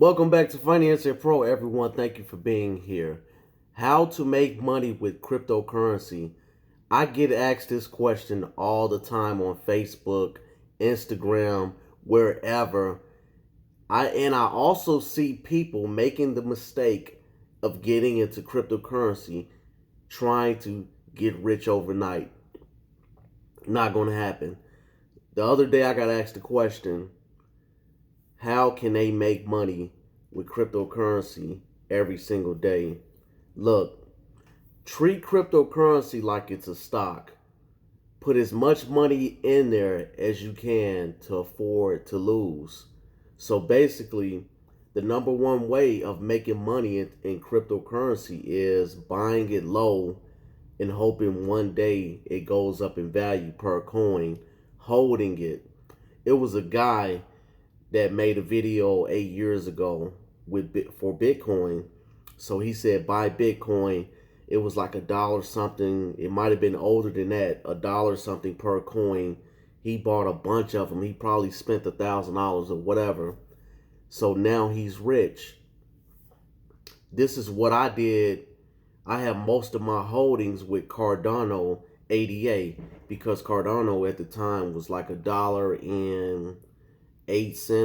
Welcome back to Financial Pro, everyone. Thank you for being here. How to make money with cryptocurrency. I get asked this question all the time on Facebook, Instagram, wherever. I also see people making the mistake of getting into cryptocurrency, trying to get rich overnight. Not going to happen. The other day I got asked the question, how can they make money with cryptocurrency every single day? Look, treat cryptocurrency like it's a stock. Put as much money in there as you can to afford to lose. So basically, the number one way of making money in cryptocurrency is buying it low and hoping one day it goes up in value per coin, holding it. It was a guy that made a video 8 years ago for Bitcoin. So he said buy Bitcoin. It was like $1 something. It might have been older than that, $1 something per coin. He bought a bunch of them. He probably spent $1,000 or whatever. So now he's rich. This is what I did. I have most of my holdings with Cardano ADA because Cardano at the time was like $1.08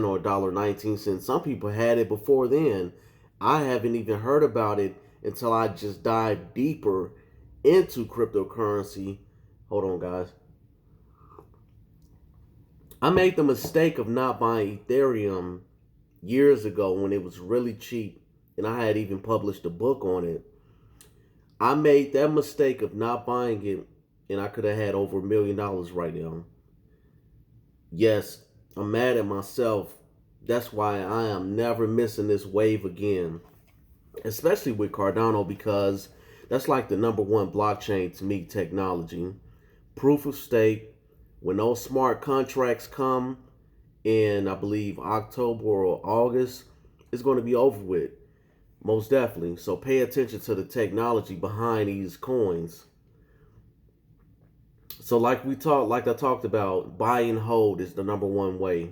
or $1.19. Some people had it before then. I haven't even heard about it until I just dived deeper into cryptocurrency. Hold on, guys. I made the mistake of not buying Ethereum years ago when it was really cheap, and I had even published a book on it. I made that mistake of not buying it, and I could have had over $1 million right now. Yes, I'm mad at myself. That's why I am never missing this wave again, especially with Cardano, because that's like the number one blockchain to me technology. Proof of stake. When those smart contracts come in, I believe October or August, it's going to be over with. Most definitely. So pay attention to the technology behind these coins. So like I talked about, buy and hold is the number one way.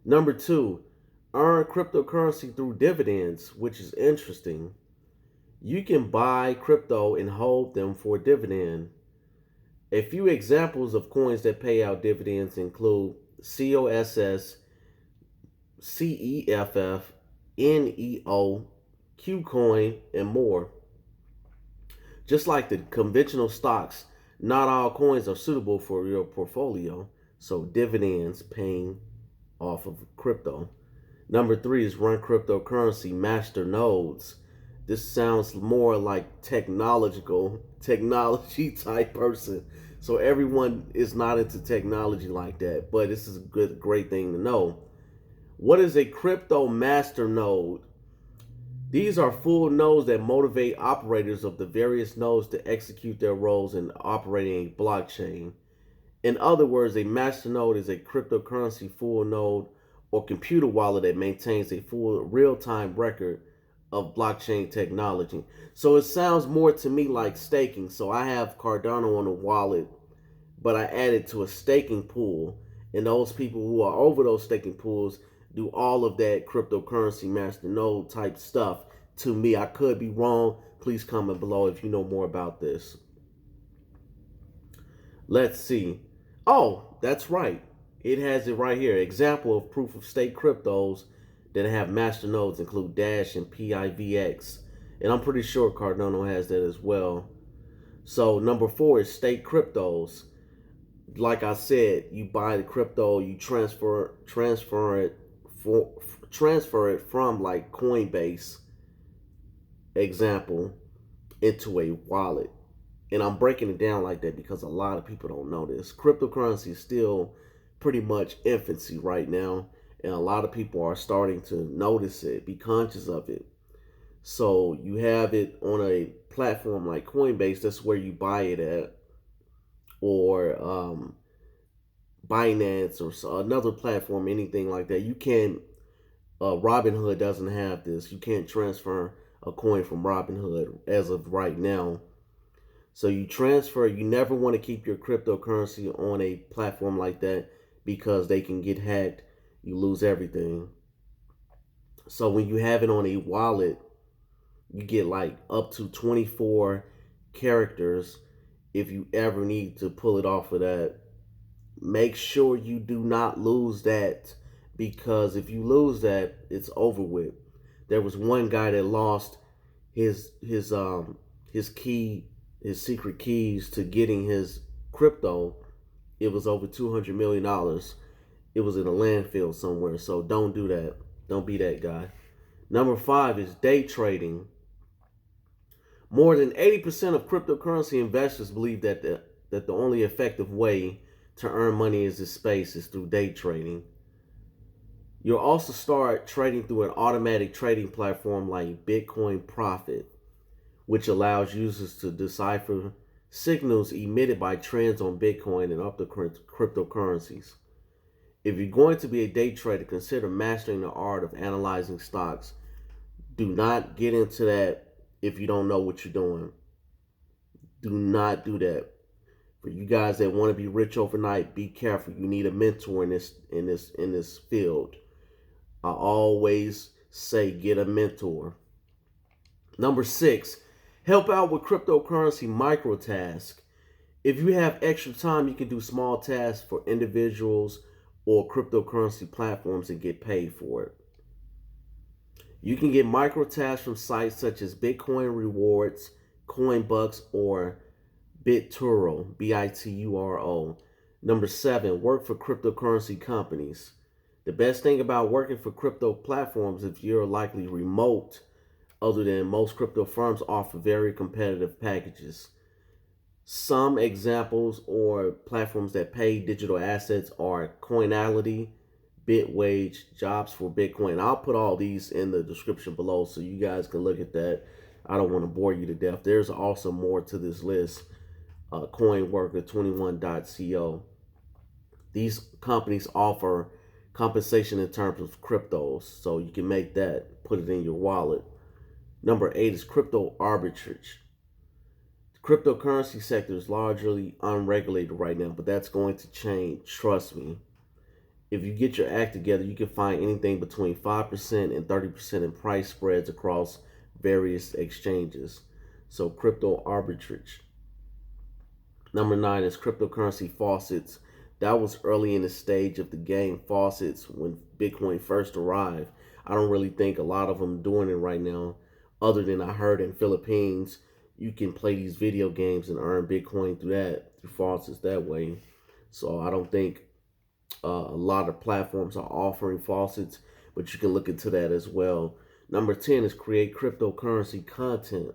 Number two, earn cryptocurrency through dividends, which is interesting. You can buy crypto and hold them for a dividend. A few examples of coins that pay out dividends include COSS, CEFF, NEO, Qcoin, and more. Just like the conventional stocks, not all coins are suitable for your portfolio, so dividends paying off of crypto. Number three is run cryptocurrency master nodes. This sounds more like technology type person. So everyone is not into technology like that, but this is a great thing to know. What is a crypto master node? These are full nodes that motivate operators of the various nodes to execute their roles in operating a blockchain. In other words, a master node is a cryptocurrency full node or computer wallet that maintains a full real-time record of blockchain technology. So it sounds more to me like staking. So I have Cardano on a wallet, but I added to a staking pool, and those people who are over those staking pools do all of that cryptocurrency master node type stuff. To me, I could be wrong. Please comment below if you know more about this. Let's see. Oh, that's right. It has it right here. Example of proof of stake cryptos that have master nodes include Dash and PIVX. And I'm pretty sure Cardano has that as well. So number four is stake cryptos. Like I said, you buy the crypto, you transfer it from like Coinbase, example, into a wallet. And I'm breaking it down like that because a lot of people don't know this. Cryptocurrency is still pretty much infancy right now, and a lot of people are starting to notice it, be conscious of it. So you have it on a platform like Coinbase, that's where you buy it at, or Binance or another platform, anything like that. You can't, Robinhood doesn't have this. You can't transfer a coin from Robinhood as of right now. So you transfer, you never want to keep your cryptocurrency on a platform like that because they can get hacked. You lose everything. So when you have it on a wallet, you get like up to 24 characters if you ever need to pull it off of that. Make sure you do not lose that, because if you lose that, it's over with. There was one guy that lost his key, his secret keys to getting his crypto. It was over $200 million. It was in a landfill somewhere. So don't do that. Don't be that guy. Number 5 is day trading. More than 80% of cryptocurrency investors believe that the only effective way to earn money in this space is through day trading. You'll also start trading through an automatic trading platform like Bitcoin Profit, which allows users to decipher signals emitted by trends on Bitcoin and other cryptocurrencies. If you're going to be a day trader, consider mastering the art of analyzing stocks. Do not get into that if you don't know what you're doing. Do not do that. For you guys that want to be rich overnight, be careful. You need a mentor in this field. I always say get a mentor. Number 6, help out with cryptocurrency micro tasks. If you have extra time, you can do small tasks for individuals or cryptocurrency platforms and get paid for it. You can get micro tasks from sites such as Bitcoin Rewards, Coinbucks, or BitTuro, BITURO. Number 7, work for cryptocurrency companies. The best thing about working for crypto platforms is you're likely remote, other than most crypto firms offer very competitive packages. Some examples or platforms that pay digital assets are Coinality, bitWAGE, JobsforBitcoin. I'll put all these in the description below so you guys can look at that. I don't want to bore you to death. There's also more to this list. Coinworker, 21.co. These companies offer compensation in terms of cryptos, so you can make that, put it in your wallet. Number 8 is crypto arbitrage. The cryptocurrency sector is largely unregulated right now, but that's going to change. Trust me. If you get your act together, you can find anything between 5% and 30% in price spreads across various exchanges. So crypto arbitrage. Number 9 is cryptocurrency faucets. That was early in the stage of the game, faucets, when Bitcoin first arrived. I don't really think a lot of them doing it right now, other than I heard in Philippines, you can play these video games and earn Bitcoin through faucets that way. So I don't think a lot of platforms are offering faucets, but you can look into that as well. Number 10 is create cryptocurrency content.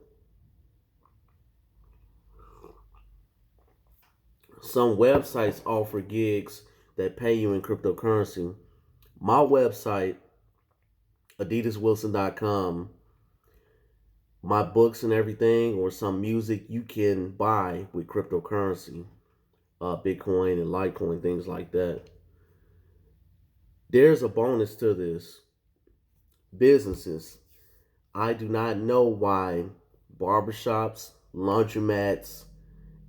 Some websites offer gigs that pay you in cryptocurrency. My website, adidaswilson.com, my books and everything, or some music you can buy with cryptocurrency, Bitcoin and Litecoin, things like that. There's a bonus to this. Businesses. I do not know why barbershops, laundromats,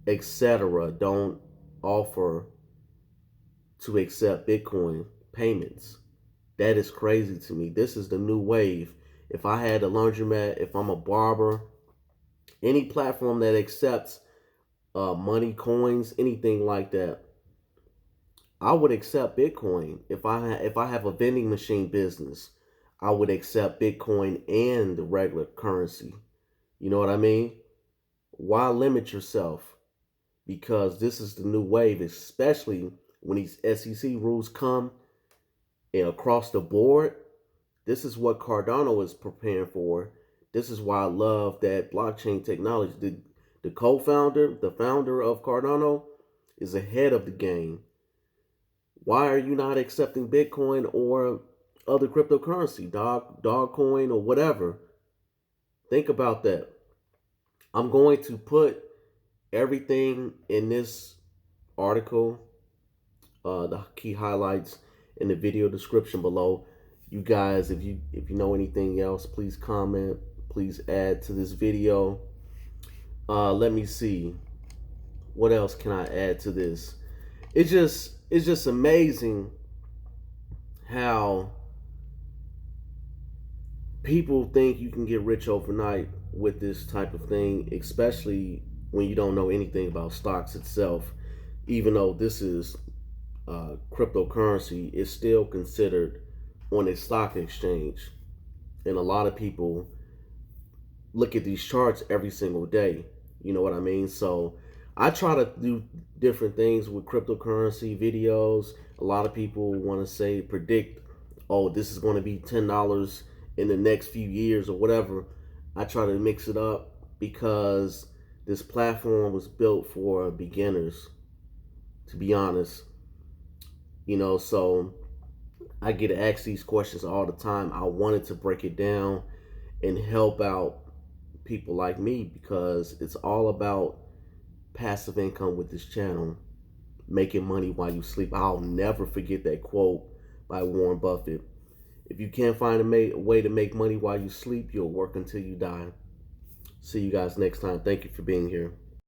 etc. don't offer to accept Bitcoin payments. That is crazy to me. This is the new wave. If I had a laundromat, if I'm a barber, any platform that accepts money, coins, anything like that, I would accept Bitcoin. If I have a vending machine business, I would accept Bitcoin and the regular currency. You know what I mean? Why limit yourself? Because this is the new wave, especially when these SEC rules come and across the board. This is what Cardano is preparing for. This is why I love that blockchain technology. The co-founder, the founder of Cardano, is ahead of the game. Why are you not accepting Bitcoin or other cryptocurrency, Dogcoin or whatever? Think about that. I'm going to put everything in this article, the key highlights, in the video description below. You guys, if you know anything else, please comment. Please add to this video. Let me see. What else can I add to this? It's just amazing how people think you can get rich overnight with this type of thing, especially when you don't know anything about stocks itself. Even though this is cryptocurrency, is still considered on a stock exchange, and a lot of people look at these charts every single day. You know what I mean? So I try to do different things with cryptocurrency videos. A lot of people want to say predict, oh, this is going to be $10 in the next few years or whatever. I try to mix it up because this platform was built for beginners, to be honest. So I get asked these questions all the time. I wanted to break it down and help out people like me because it's all about passive income with this channel, making money while you sleep. I'll never forget that quote by Warren Buffett. If you can't find a way to make money while you sleep, you'll work until you die. See you guys next time. Thank you for being here.